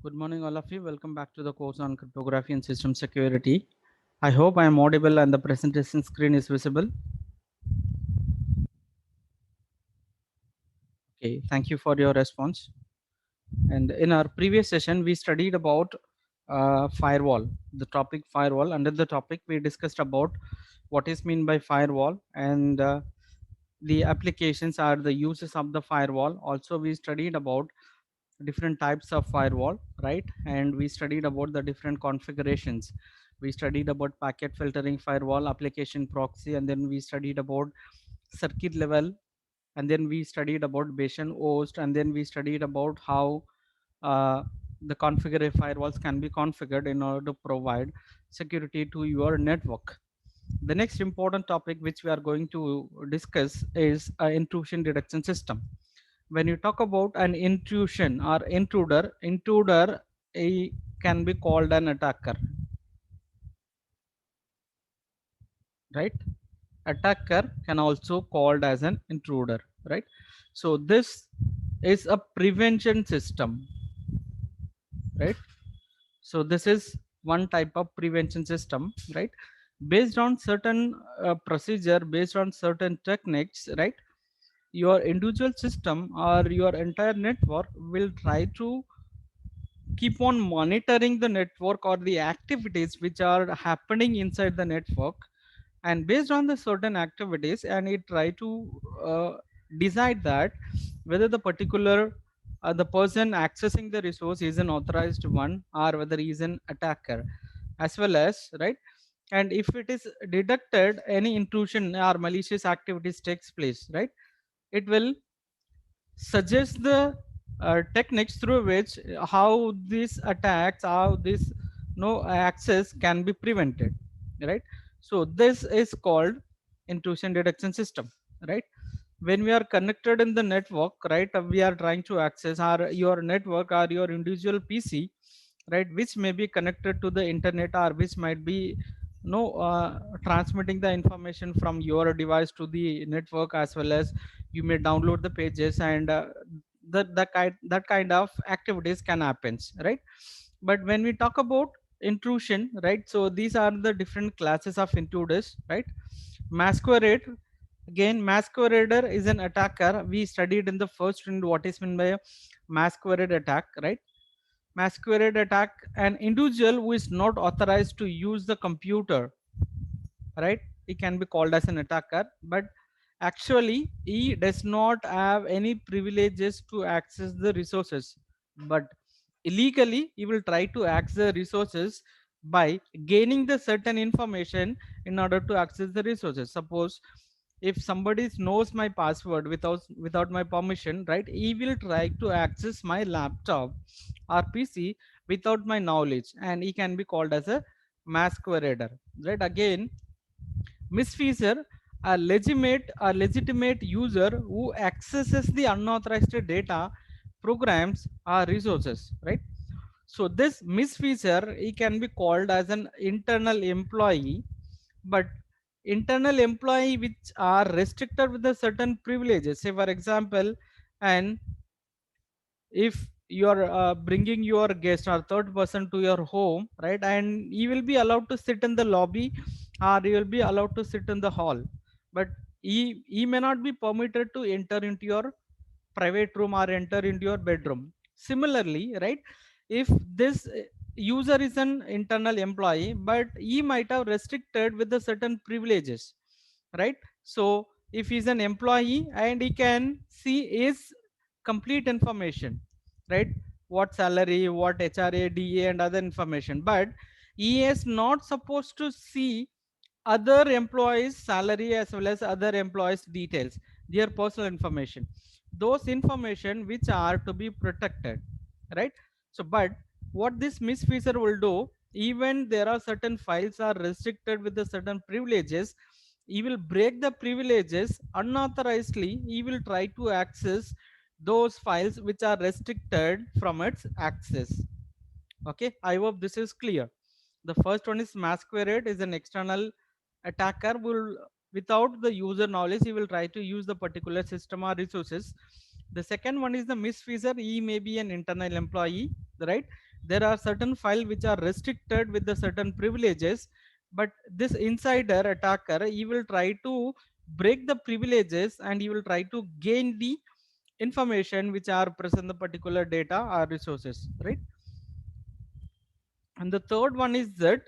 Good morning, all of you. Welcome back to the course on cryptography and system security. I hope I am audible and the presentation screen is visible. Okay, thank you for your response. And in our previous session, we studied about firewall, the topic firewall. Under the topic, we discussed about what is mean by firewall and the applications are the uses of the firewall. Also, we studied about different types of firewall, right? And we studied about the different configurations. We studied about packet filtering firewall, application proxy, and then we studied about circuit level, and then we studied about Bayesian host, and then we studied about how uh, the configured firewalls can be configured in order to provide security to your network. The next important topic which we are going to discuss is intrusion detection system. When you talk about an intrusion or intruder can be called an attacker, right? Attacker can also called as an intruder, right? So this is a prevention system, right? So this is one type of prevention system, right? Based on certain procedure, based on certain techniques, right? Your individual system or your entire network will try to keep on monitoring the network or the activities which are happening inside the network, and based on the certain activities, and it try to uh, decide that whether the particular the person accessing the resource is an authorized one or whether he is an attacker, as well as, right? And if it is detected any intrusion or malicious activities takes place, right, it will suggest the techniques through which how these attacks, how this no access can be prevented, right? So this is called intrusion detection system, right? When we are connected in the network, right, we are trying to access our your network or your individual PC, right, which may be connected to the internet or which might be transmitting the information from your device to the network, as well as you may download the pages, and that kind of activities can happen, right? But when we talk about intrusion, right, so these are the different classes of intruders, right? Masquerade, again, masquerader is an attacker. We studied in the first unit what is meant by a masquerade attack, right? Masquerade attack, an individual who is not authorized to use the computer, right, he can be called as an attacker, but actually he does not have any privileges to access the resources, but illegally he will try to access the resources by gaining the certain information in order to access the resources. Suppose if somebody knows my password without my permission, right, he will try to access my laptop or PC without my knowledge, and he can be called as a masquerader, right? Again, misfeasor, a legitimate user who accesses the unauthorized data, programs or resources, right? So this misfeasor, he can be called as an internal employee, but internal employee which are restricted with a certain privileges. Say for example, and if you are bringing your guest or third person to your home, right, and you will be allowed to sit in the lobby or you will be allowed to sit in the hall, but he may not be permitted to enter into your private room or enter into your bedroom. Similarly, right, if this user is an internal employee but he might have restricted with the certain privileges, right? So if he's an employee and he can see his complete information, right, what salary, what HRA, DA and other information, but he is not supposed to see other employees salary as well as other employees details, their personal information, those information which are to be protected, right? So but what this misfeasor will do, even there are certain files are restricted with the certain privileges, he will break the privileges unauthorizedly, he will try to access those files which are restricted from its access. Okay, I hope this is clear. The first one is masquerade, is an external attacker will, without the user knowledge, he will try to use the particular system or resources. The second one is the misfeasor, he may be an internal employee, right, there are certain files which are restricted with the certain privileges, but this insider attacker, he will try to break the privileges and he will try to gain the information which are present in the particular data or resources, right? And the third one is that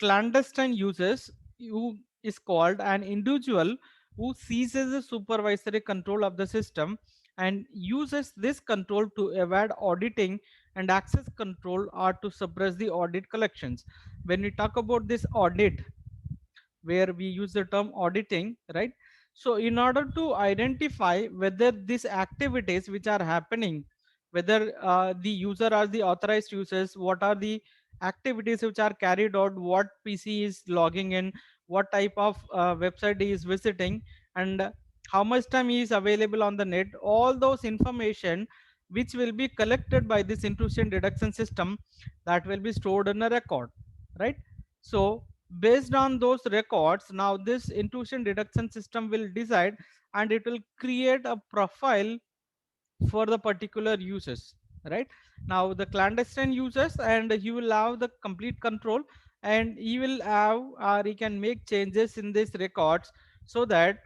clandestine users, who is called an individual who seizes the supervisory control of the system and uses this control to evade auditing and access control or to suppress the audit collections. When we talk about this audit, where we use the term auditing, right? So in order to identify whether these activities which are happening, whether the user or the authorized users, what are the activities which are carried out, what PC is logging in, what type of website he is visiting, and how much time he is available on the net, all those information which will be collected by this intrusion detection system, that will be stored in a record, right? So based on those records, now this intrusion detection system will decide and it will create a profile for the particular users, right? Now the clandestine users, and he will have the complete control, and he will have, or he can make changes in these records, so that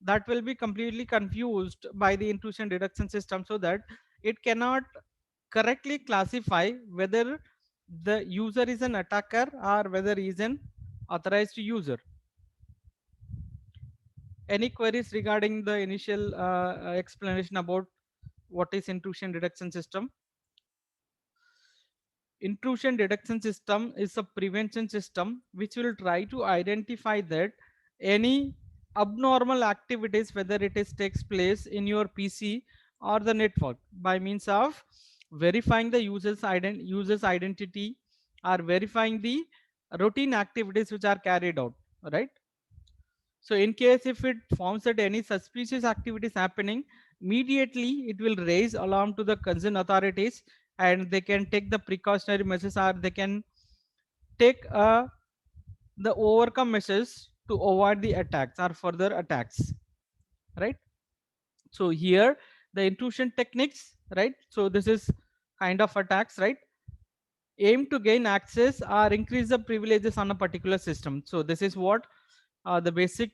that will be completely confused by the intrusion detection system, so that it cannot correctly classify whether the user is an attacker or whether he is an authorized user. Any queries regarding the initial explanation about what is intrusion detection system? Intrusion detection system is a prevention system which will try to identify that any abnormal activities, whether it is takes place in your PC or the network, by means of verifying the user's identity, or verifying the routine activities which are carried out, right? So in case if it finds that any suspicious activity is happening, immediately it will raise alarm to the concerned authorities, and they can take the precautionary measures, or they can take the overcome measures to avoid the attacks or further attacks, right? So here the intrusion techniques, right? So this is kind of attacks, right? Aim to gain access or increase the privileges on a particular system. So this is what the basic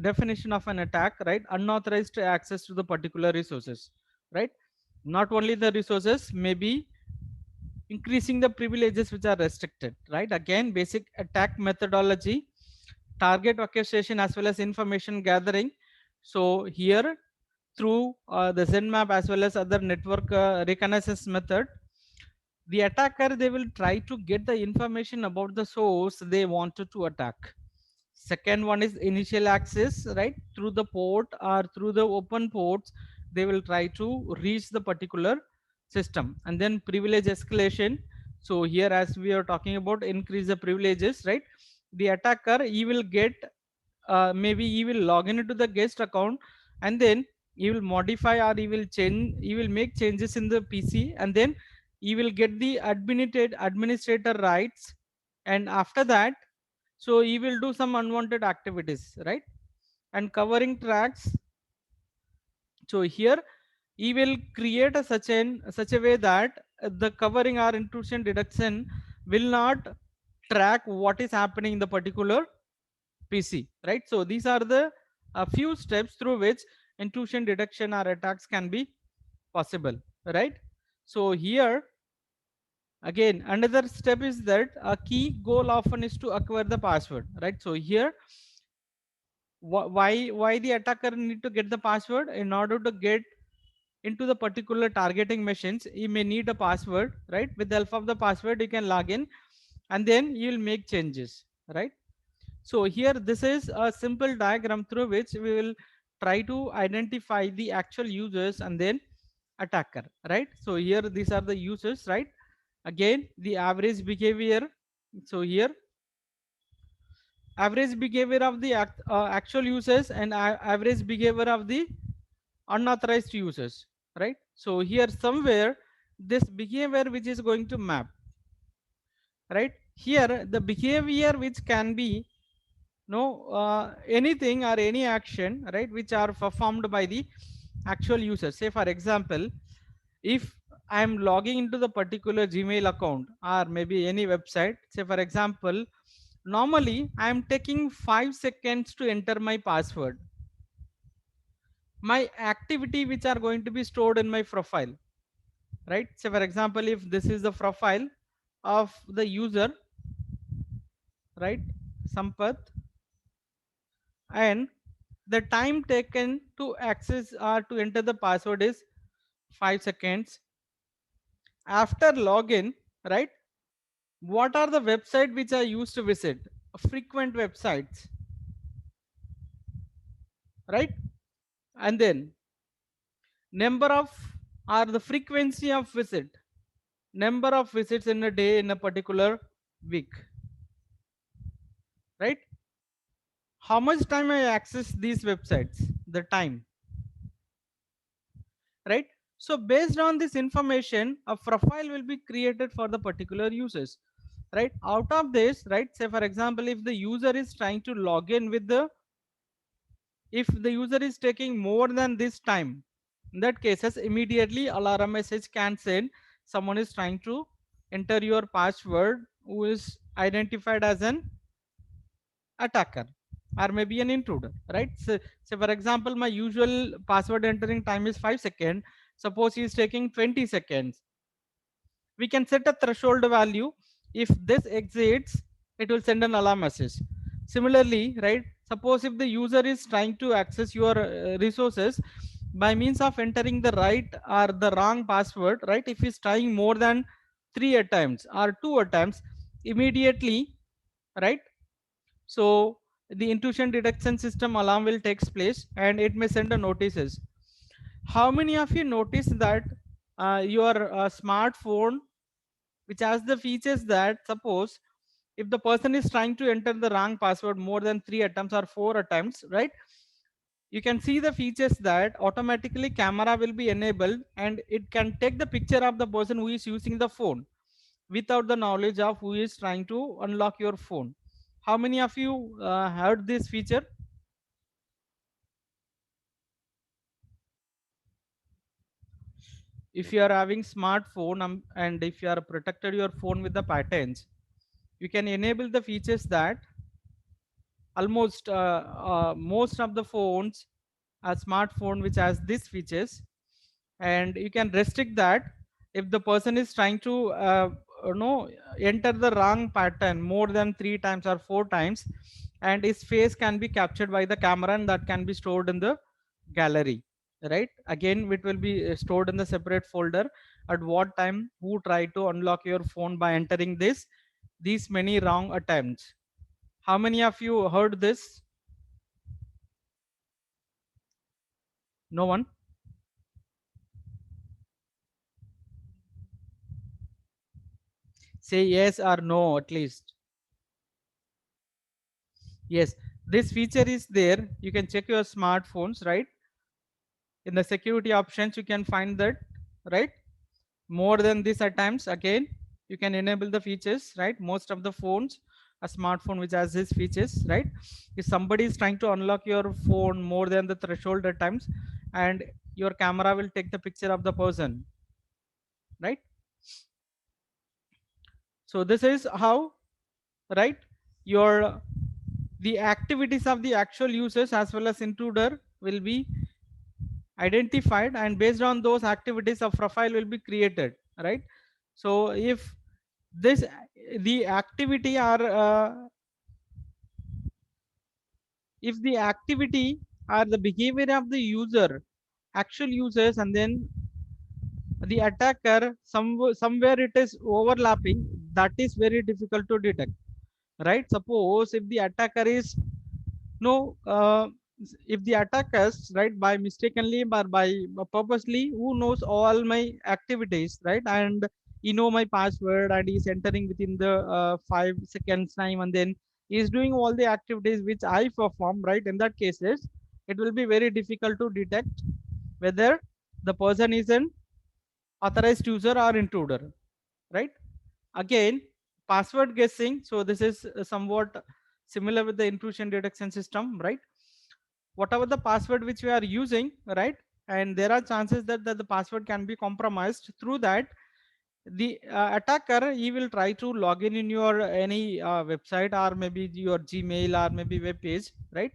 definition of an attack, right? Unauthorized access to the particular resources, right? Not only the resources, maybe increasing the privileges which are restricted, right? Again, basic attack methodology, target acquisition as well as information gathering. So here, through the ZenMap as well as other network reconnaissance method, the attacker, they will try to get the information about the source they wanted to attack. Second one is initial access, right? Through the port or through the open ports, they will try to reach the particular system. And then privilege escalation. So here, as we are talking about, increase the privileges, right? The attacker, he will get maybe he will log in into the guest account, and then he will modify, or he will change, he will make changes in the PC, and then he will get the administrator rights, and after that, so he will do some unwanted activities, right? And covering tracks. So here he will create a such a way that the covering or intrusion detection will not track what is happening in the particular PC, right? So these are the a few steps through which intrusion detection or attacks can be possible, right? So here again, another step is that a key goal often is to acquire the password, right? So here, why the attacker need to get the password? In order to get into the particular targeting machines, you may need a password, right? With the help of the password, you can log in, and then you will make changes, right? So here, this is a simple diagram through which we will try to identify the actual users and then attacker, right? So here, these are the users, right? Again, the average behavior. So here, average behavior of the actual users, and average behavior of the unauthorized users, right? So here somewhere, this behavior which is going to map, right? Here the behavior which can be no anything or any action, right, which are performed by the actual users. Say for example, if I am logging into the particular Gmail account or maybe any website. Say for example, normally I am taking 5 seconds to enter my password. My activity which are going to be stored in my profile, right? So for example, if this is the profile of the user, right, Sampath, and the time taken to access or to enter the password is 5 seconds. After login, right, what are the website which I used to visit? Frequent websites, right? And then number of or the frequency of visit, number of visits in a day in a particular week, right? How much time I access these websites, the time, right? So based on this information, a profile will be created for the particular users, right? Out of this, right, say for example, if the user is trying to log in with the, if the user is taking more than this time, in that cases immediately alarm message can send someone is trying to enter your password who is identified as an attacker or maybe an intruder, right? So for example, my usual password entering time is 5 seconds. Suppose he is taking 20 seconds. We can set a threshold value. If this exceeds, it will send an alarm message. Similarly, right, suppose if the user is trying to access your resources by means of entering the right or the wrong password, right, if he's trying more than 3 attempts or 2 attempts, immediately, right, so the intrusion detection system alarm will takes place and it may send a notices. How many of you notice that your smartphone which has the features that suppose if the person is trying to enter the wrong password more than 3 attempts or 4 attempts, right, you can see the features that automatically camera will be enabled and it can take the picture of the person who is using the phone without the knowledge of who is trying to unlock your phone. How many of you heard this feature? If you are having smartphone and if you are protected your phone with the patents, you can enable the features that almost most of the phones, a smartphone which has these features, and you can restrict that if the person is trying to enter the wrong pattern more than 3 times or 4 times, and his face can be captured by the camera and that can be stored in the gallery, right? Again, it will be stored in the separate folder at what time who try to unlock your phone by entering this these many wrong attempts. How many of you heard this? No one? Say yes or no at least. Yes, this feature is there. You can check your smartphones, right? In the security options, you can find that, right? More than this at times, again, you can enable the features, right? Most of the phones, a smartphone which has these features, right? If somebody is trying to unlock your phone more than the threshold at times, and your camera will take the picture of the person, right? So this is how, right, your the activities of the actual users as well as intruder will be identified, and based on those activities a profile will be created, right? So if this the activity or if the activity or the behavior of the user, actual users, and then the attacker somewhere it is overlapping, that is very difficult to detect, right? Suppose if the attacker is no if the attackers, right, by mistakenly or by purposely who knows all my activities, right, and he know my password and he's entering within the 5 seconds time, and then he's doing all the activities which I perform, right, in that cases it will be very difficult to detect whether the person is an authorized user or intruder, right? Again, password guessing, so this is somewhat similar with the intrusion detection system, right? Whatever the password which we are using, right, and there are chances that the password can be compromised. Through that, the attacker, he will try to log in your any website, or maybe your Gmail, or maybe web page, right?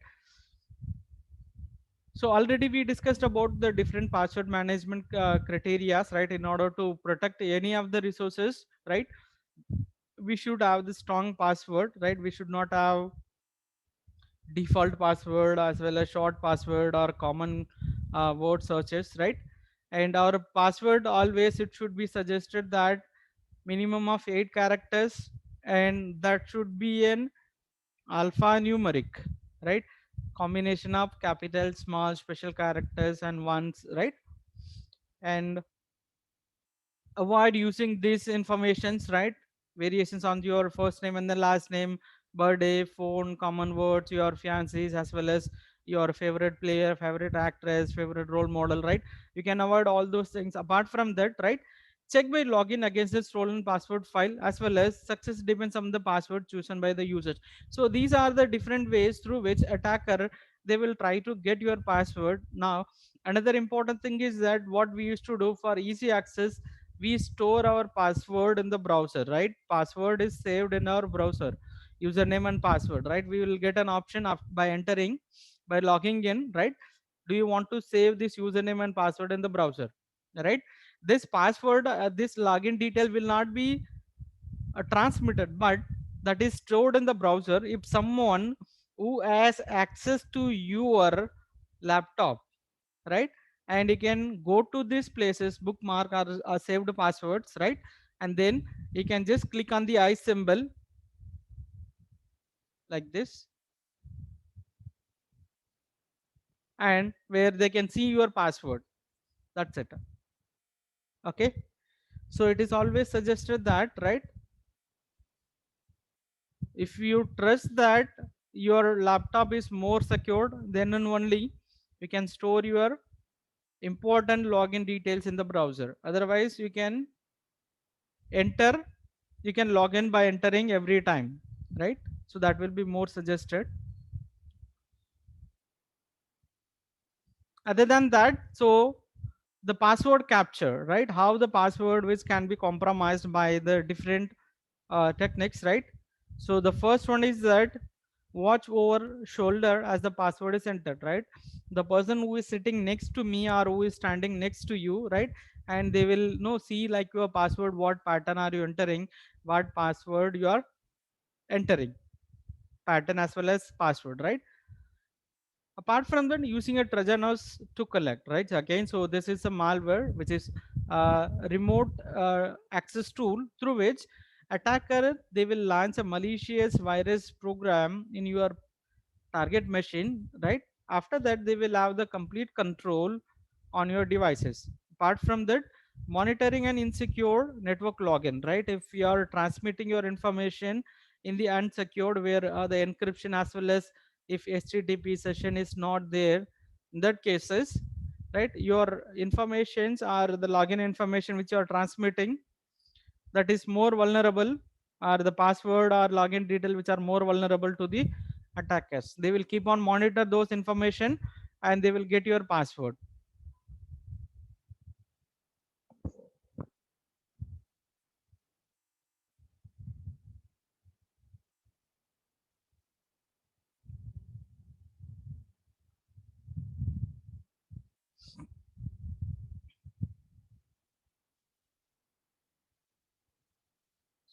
So already we discussed about the different password management criteria, right? In order to protect any of the resources, right, we should have the strong password, right? We should not have default password as well as short password or common word searches, right? And our password, always it should be suggested that minimum of 8 characters, and that should be an alphanumeric, right? Combination of capital, small, special characters and ones, right? And avoid using these informations, right? Variations on your first name and the last name, birthday, phone, common words, your fiancees, as well as your favorite player, favorite actress, favorite role model, right? You can avoid all those things. Apart from that, right, check by login against the stolen password file, as well as success depends on the password chosen by the users. So these are the different ways through which attacker, they will try to get your password. Now another important thing is that what we used to do for easy access, we store our password in the browser, right? Password is saved in our browser, username and password, right? We will get an option of by entering, by logging in, right? Do you want to save this username and password in the browser, right? This password, this login detail will not be transmitted, but that is stored in the browser. If someone who has access to your laptop, right, and you can go to these places, bookmark or saved passwords, right, and then you can just click on the I symbol like this, and where they can see your password. That's it. Okay, so it is always suggested that, right, if you trust that your laptop is more secured, then and only you can store your important login details in the browser. Otherwise you can enter, you can log in by entering every time, right? So that will be more suggested. Other than that, so the password capture, right, how the password which can be compromised by the different techniques, right? So the first one is that watch over shoulder as the password is entered, right? The person who is sitting next to me or who is standing next to you, right, and they will know, see like your password, what pattern are you entering, what password you are entering, pattern as well as password, right? Apart from that, using a trojanous to collect, right, again, so this is a malware which is remote access tool through which attacker, they will launch a malicious virus program in your target machine, right? After that, they will have the complete control on your devices. Apart from that, monitoring an insecure network login, right? If you are transmitting your information in the unsecured, where the encryption as well as if HTTP session is not there, in that cases, right, your informations are the login information which you are transmitting, that is more vulnerable, or the password or login detail which are more vulnerable to the attackers. They will keep on monitor those information, and they will get your password.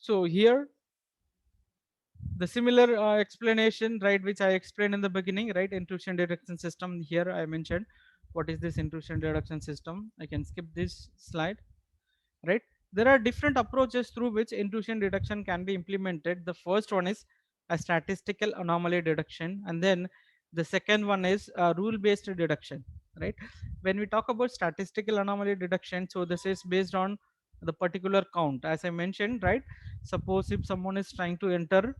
So here the similar explanation, right, which I explained in the beginning, right, intrusion detection system. Here I mentioned what is this intrusion detection system. I can skip this slide, right? There are different approaches through which intrusion detection can be implemented. The first one is a statistical anomaly detection, and then the second one is rule based detection, right? When we talk about statistical anomaly detection, so this is based on the particular count, as I mentioned, right? Suppose if someone is trying to enter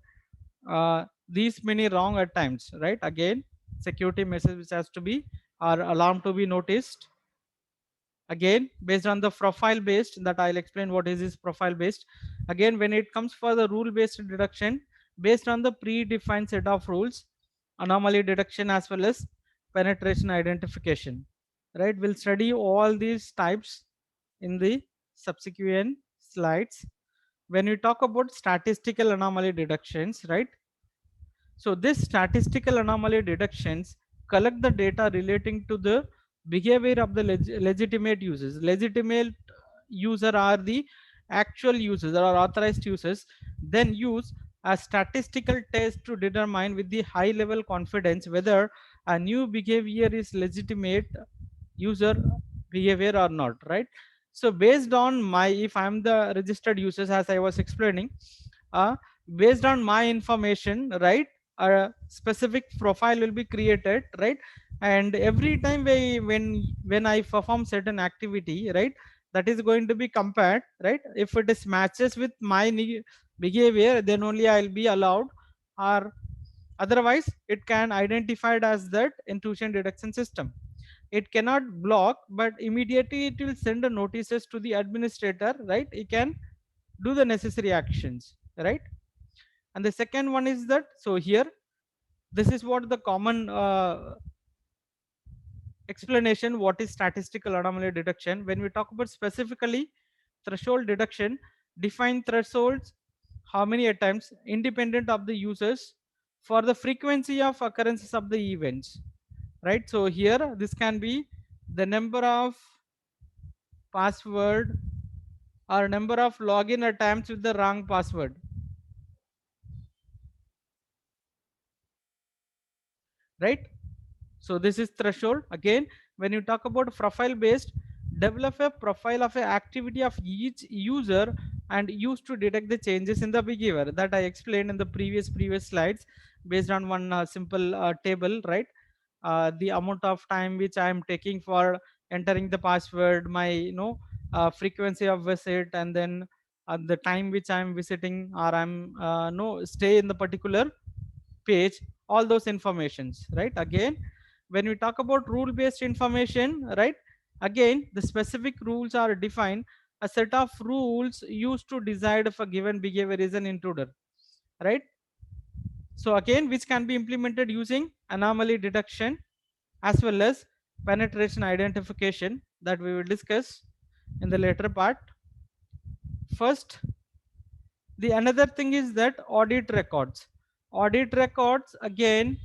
these many wrong at times, right, again, security message which has to be, or alarm to be noticed. Again, based on the profile based, that I'll explain what is this profile based. Again, when it comes for the rule based deduction, based on the predefined set of rules, anomaly detection as well as penetration identification, right? We'll study all these types in the subsequent slides. When we talk about statistical anomaly deductions, right? So this statistical anomaly deductions collect the data relating to the behavior of the legitimate users. Legitimate user are the actual users or authorized users, then use a statistical test to determine with the high level confidence whether a new behavior is legitimate user behavior or not, right? So based on my, if I'm the registered users, as I was explaining, uh, based on my information, right, a specific profile will be created, right? And every time when I perform certain activity, right, that is going to be compared, right? If it is matches with my behavior, then only I'll be allowed, or otherwise it can identified as that intrusion detection system. It cannot block, but immediately it will send a notices to the administrator, right? It can do the necessary actions, right? And the second one is that, so here this is what the common explanation what is statistical anomaly detection. When we talk about specifically threshold detection, define thresholds how many attempts independent of the users for the frequency of occurrences of the events, right? So here this can be the number of password or number of login attempts with the wrong password, right? So this is threshold. Again, when you talk about profile based, develop a profile of a activity of each user and use to detect the changes in the behavior that I explained in the previous slides, based on one simple table, right? The amount of time which I am taking for entering the password, my frequency of visit, and then the time which I am visiting, or I'm no stay in the particular page, all those informations, right? Again, when we talk about rule based information, right, again the specific rules are defined, a set of rules used to decide if a given behavior is an intruder, right? So again, which can be implemented using anomaly detection as well as penetration identification that we will discuss in the later part. First, the another thing is that audit records. Audit records, again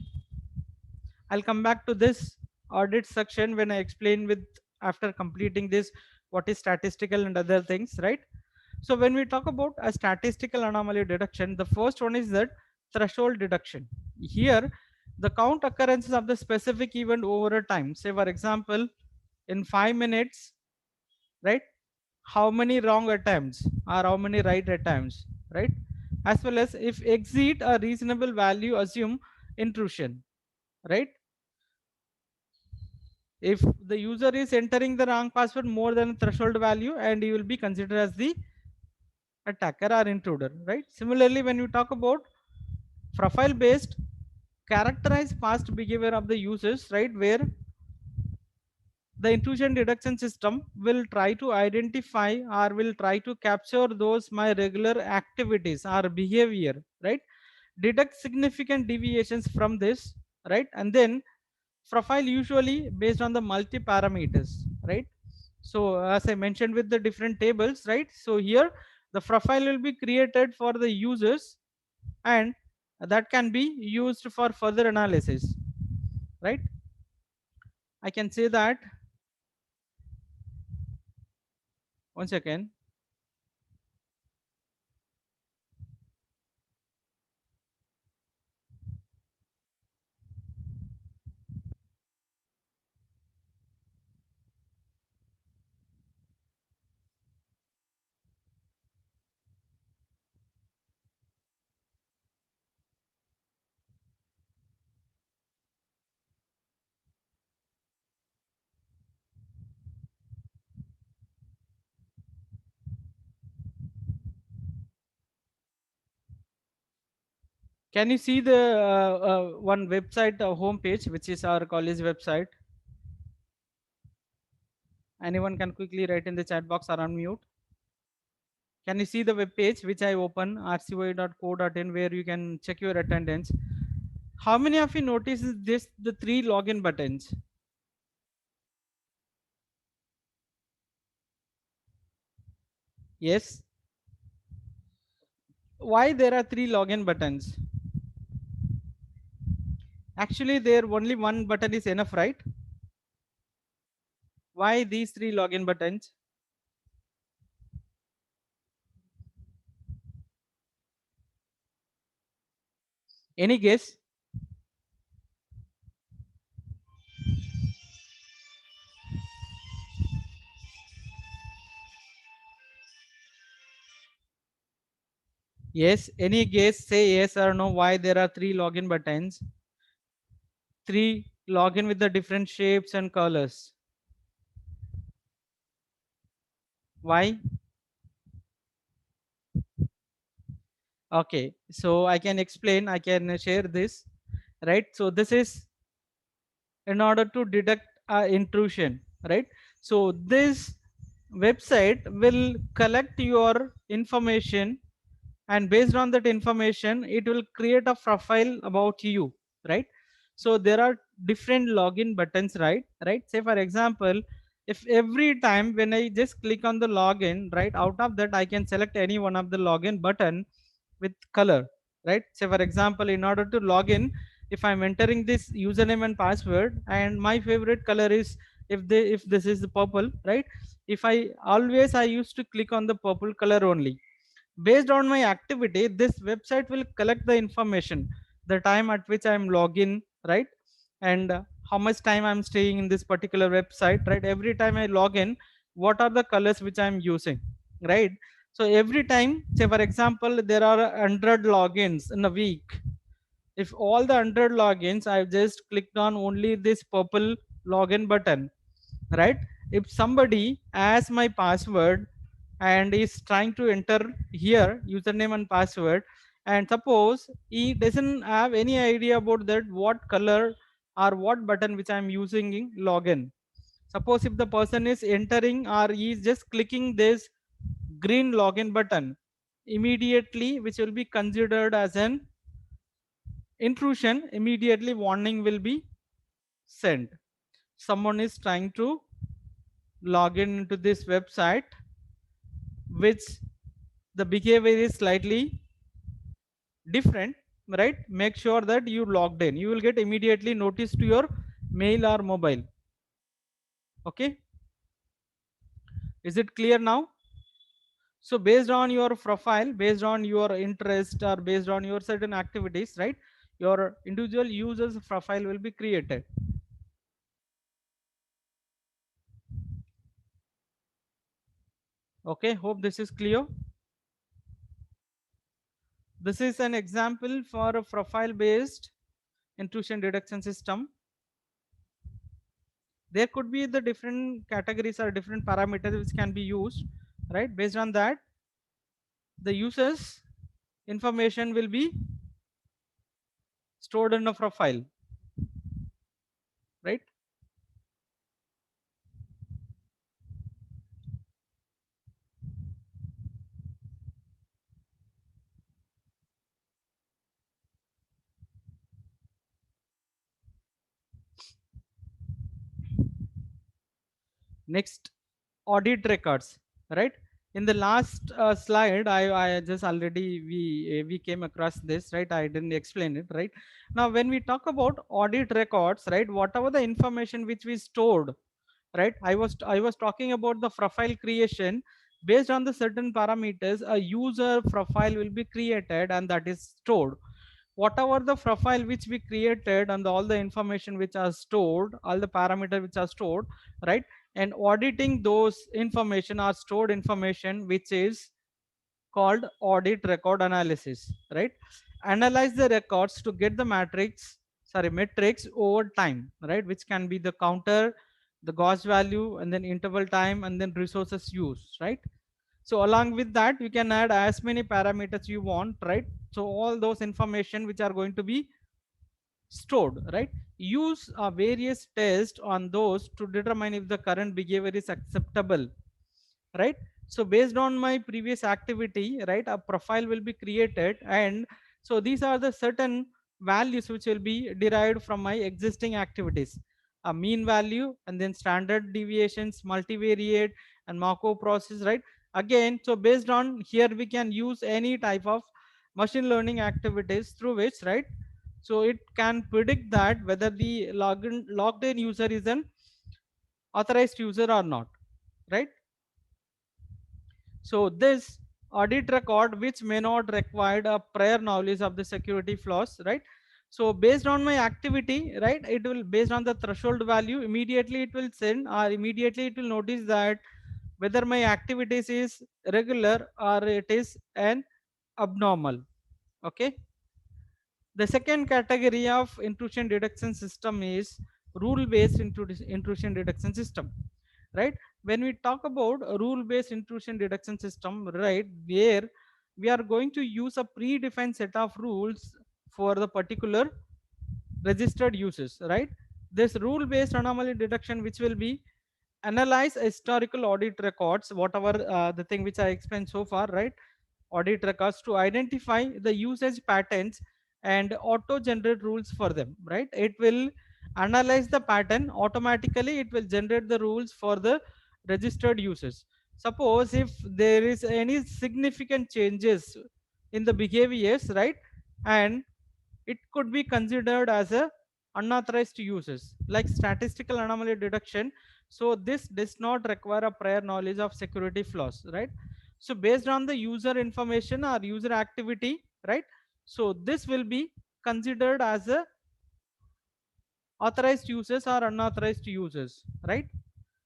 I'll come back to this audit section when I explain with, after completing this, what is statistical and other things, right? So when we talk about a statistical anomaly detection, the first one is that threshold detection. Here, the count occurrences of the specific event over a time. Say for example, in 5 minutes, right? How many wrong attempts or how many right attempts, right? As well as if exceed a reasonable value, assume intrusion, right? If the user is entering the wrong password more than threshold value, and he will be considered as the attacker or intruder, right? Similarly, when you talk about profile based, characterize past behavior of the users, right, where the intrusion detection system will try to identify or will try to capture those my regular activities or behavior, right? Detect significant deviations from this, right? And then profile usually based on the multi parameters, right? So as I mentioned with the different tables, right? So here the profile will be created for the users, and that can be used for further analysis, right? I can say that, once again, can you see the one website homepage, which is our college website? Anyone can quickly write in the chat box or unmute. Can you see the web page which I open, rcy.co.in, where you can check your attendance? How many of you notice this, the three login buttons? Yes. Why there are three login buttons? Actually, there only one button is enough, right? Why these three login buttons? Any guess? Yes. Any guess? Say yes or no. Why there are three login buttons? Three login with the different shapes and colors. Why? Okay. So I can explain. I can share this. Right. So this is in order to detect intrusion, right? So this website will collect your information, and based on that information it will create a profile about you, right? So there are different login buttons, right? Say for example, if every time when I just click on the login, right, out of that I can select any one of the login button with color, right? Say for example, in order to log in, if I'm entering this username and password, and my favorite color is, if this is the purple, right? If I used to click on the purple color only. Based on my activity, this website will collect the information, the time at which I'm login, right? And how much time I'm staying in this particular website, right? Every time I log in, what are the colors which I'm using, right? So every time, say for example, there are 100 logins in a week. If all the 100 logins, I've just clicked on only this purple login button, right? If somebody has my password and is trying to enter here username and password, and suppose he doesn't have any idea about that what color or what button which I'm using in login. Suppose if the person is entering or he is just clicking this green login button, immediately which will be considered as an intrusion, immediately warning will be sent. Someone is trying to log in into this website which the behavior is slightly different, right? Make sure that you logged in, you will get immediately notice to your mail or mobile. Okay, is it clear now? So based on your profile, based on your interest, or based on your certain activities, right, your individual users profile will be created. Okay, hope this is clear. This is an example for a profile based intrusion detection system. There could be the different categories or different parameters which can be used, right? Based on that, the users information will be stored in a profile, right? Next, audit records, right? In the last slide, I just already we came across this, right? I didn't explain it, right? Now when we talk about audit records, right, whatever the information which we stored, right, I was talking about the profile creation. Based on the certain parameters, a user profile will be created and that is stored. Whatever the profile which we created and all the information which are stored, all the parameters which are stored, right, and auditing those information or stored information, which is called audit record analysis, right? Analyze the records to get the metrics over time, right, which can be the counter, the gauge value, and then interval time, and then resources used, right? So along with that, you can add as many parameters you want, right? So all those information which are going to be stored, right? Use various tests on those to determine if the current behavior is acceptable, right? So based on my previous activity, right, a profile will be created, and so these are the certain values which will be derived from my existing activities: a mean value, and then standard deviations, multivariate, and Markov process, right? Again, so based on here we can use any type of machine learning activities through which, right, so it can predict that whether the logged in user is an authorized user or not, right? So this audit record which may not require a prior knowledge of the security flaws, right? So based on my activity, right, it will based on the threshold value, immediately it will send, or immediately it will notice that whether my activities is regular or it is an abnormal. Okay. The second category of intrusion detection system is rule based intrusion detection system, right? When we talk about a rule based intrusion detection system, right, where we are going to use a predefined set of rules for the particular registered uses, right? This rule based anomaly detection which will be analyze historical audit records, whatever the thing which I explained so far, right? Audit records to identify the usage patterns and auto generate rules for them, right? It will analyze the pattern automatically, it will generate the rules for the registered users. Suppose if there is any significant changes in the behaviors, right, and it could be considered as a unauthorized uses like statistical anomaly detection. So this does not require a prior knowledge of security flaws, right? So based on the user information or user activity, right, so this will be considered as a authorized users or unauthorized users, right?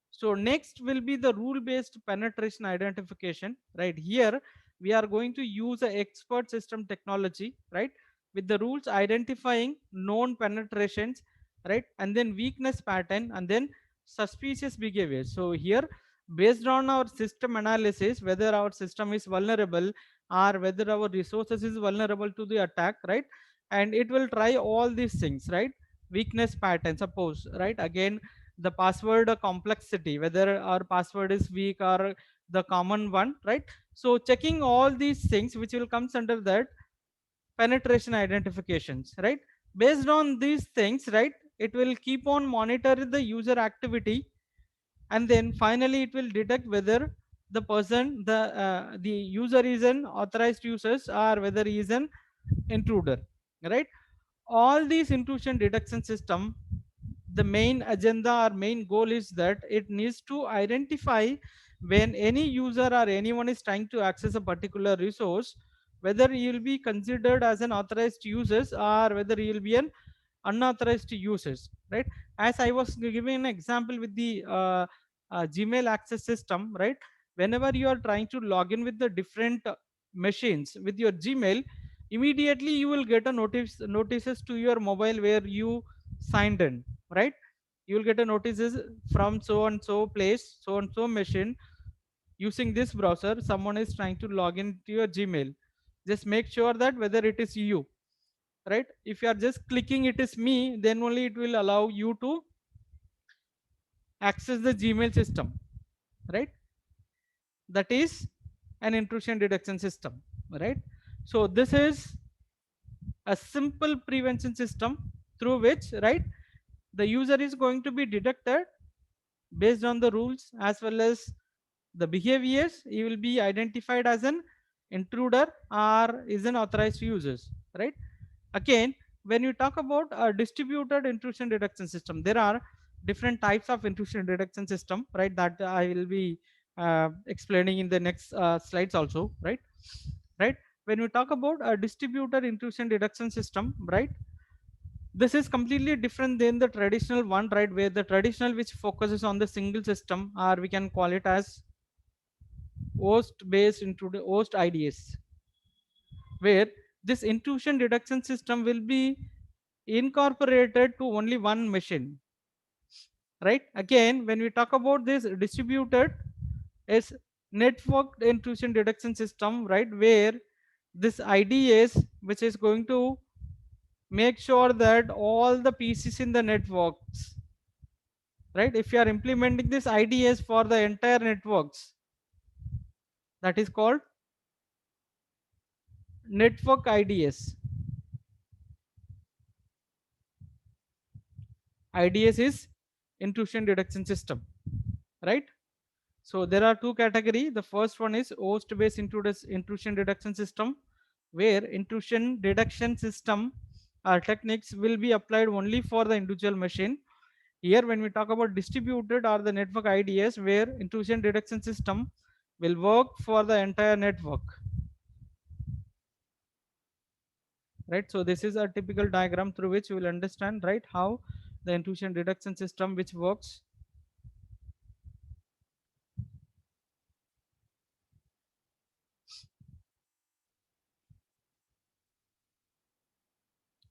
So next will be the rule based penetration identification, right? Here we are going to use a expert system technology, right, with the rules identifying known penetrations, right, and then weakness pattern and then suspicious behavior. So here based on our system analysis whether our system is vulnerable or whether our resources is vulnerable to the attack, right, and it will try all these things, right? Weakness pattern, suppose, right, again the password complexity, whether our password is weak or the common one, right? So checking all these things which will comes under that penetration identifications, right? Based on these things, right, it will keep on monitor the user activity, and then finally it will detect whether the person the user is an authorized users or whether he is an intruder, right? All these intrusion detection system, the main agenda or main goal is that it needs to identify when any user or anyone is trying to access a particular resource, whether he will be considered as an authorized users or whether he will be an unauthorized users, right? As I was giving an example with the Gmail access system, right? Whenever you are trying to log in with the different machines with your Gmail, immediately you will get a notices to your mobile where you signed in, right? You will get a notices from so and so place, so and so machine, using this browser someone is trying to log into your Gmail. Just make sure that whether it is you, right? If you are just clicking it is me, then only it will allow you to access the Gmail system, right? That is an intrusion detection system, right? So this is a simple prevention system through which, right, the user is going to be detected based on the rules as well as the behaviors. He will be identified as an intruder or is an authorized users, right? Again, when you talk about a distributed intrusion detection system, there are different types of intrusion detection system, right, that I will be explaining in the next slides also, right? Right, when we talk about a distributed intrusion detection system, right, this is completely different than the traditional one, right, where the traditional which focuses on the single system, or we can call it as host based into the host IDS, where this intrusion detection system will be incorporated to only one machine, right? Again, when we talk about this distributed is network intrusion detection system, right, where this IDS which is going to make sure that all the pieces in the networks, right, if you are implementing this IDS for the entire networks, that is called network IDS is intrusion detection system, right? So there are two category. The first one is host based intrusion detection system, where intrusion detection system or techniques will be applied only for the individual machine. Here when we talk about distributed or the network IDS, where intrusion detection system will work for the entire network, right? So this is a typical diagram through which you will understand, right, how the intrusion detection system which works,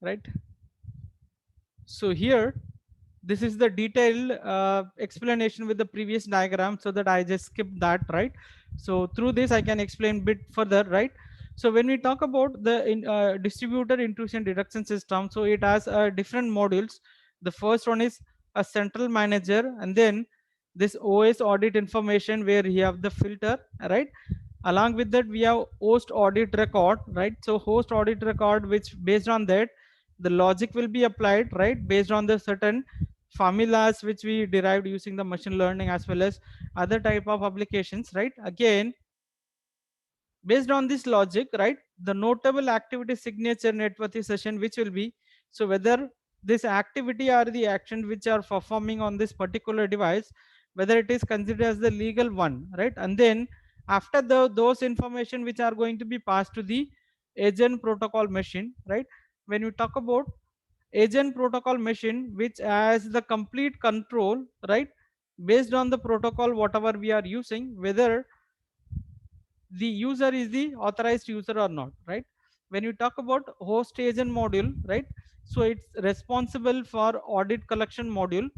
right? So here this is the detailed explanation with the previous diagram, so that I just skipped that, right? So through this I can explain bit further, right? So when we talk about the distributed intrusion detection system, so it has different modules. The first one is a central manager, and then this OS audit information, where we have the filter, right? Along with that we have host audit record, right? So host audit record, which based on that the logic will be applied, right, based on the certain formulas which we derived using the machine learning as well as other type of applications, right? Again, based on this logic, right, the notable activity signature network session which will be, so whether this activity or the action which are performing on this particular device, whether it is considered as the legal one, right? And then after those information which are going to be passed to the agent protocol machine, right? When you talk about agent protocol machine, which has the complete control, right, based on the protocol whatever we are using, whether the user is the authorized user or not, right? When you talk about host agent module, right, so it's responsible for audit collection module,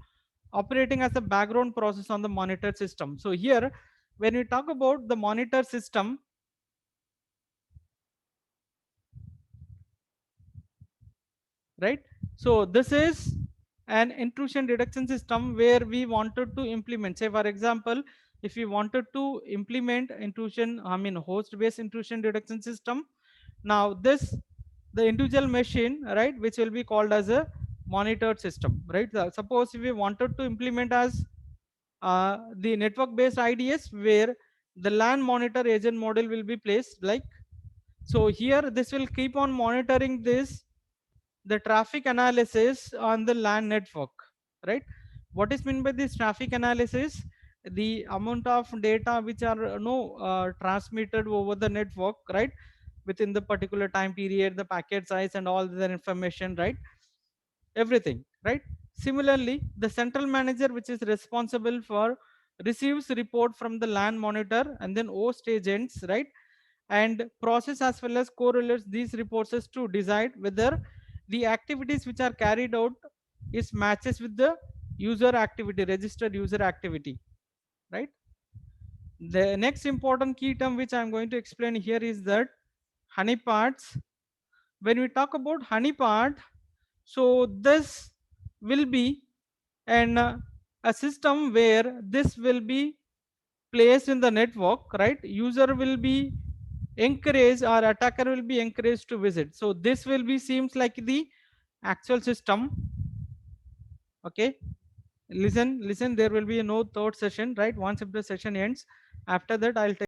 operating as a background process on the monitor system. So here when we talk about the monitor system, right, so this is an intrusion detection system where we wanted to implement, say for example, if we wanted to implement intrusion, I mean host based intrusion detection system, now this the individual machine, right, which will be called as a monitored system, right? Suppose if we wanted to implement as the network based IDS, where the LAN monitor agent model will be placed, like, so here this will keep on monitoring this the traffic analysis on the LAN network, right? What is meant by this traffic analysis? The amount of data which are transmitted over the network, right, within the particular time period, the packet size and all the information, right, everything, right? Similarly, the central manager, which is responsible for receives report from the LAN monitor and then host agents, right, and process as well as correlates these reports to decide whether the activities which are carried out is matches with the user activity, registered user activity, right? The next important key term which I'm going to explain here is that honeypots. When we talk about honeypot, so this will be an a system where this will be placed in the network, right? User will be encouraged or attacker will be encouraged to visit. So this will be seems like the actual system. Okay, listen, there will be no third session, right? Once if the session ends, after that I'll take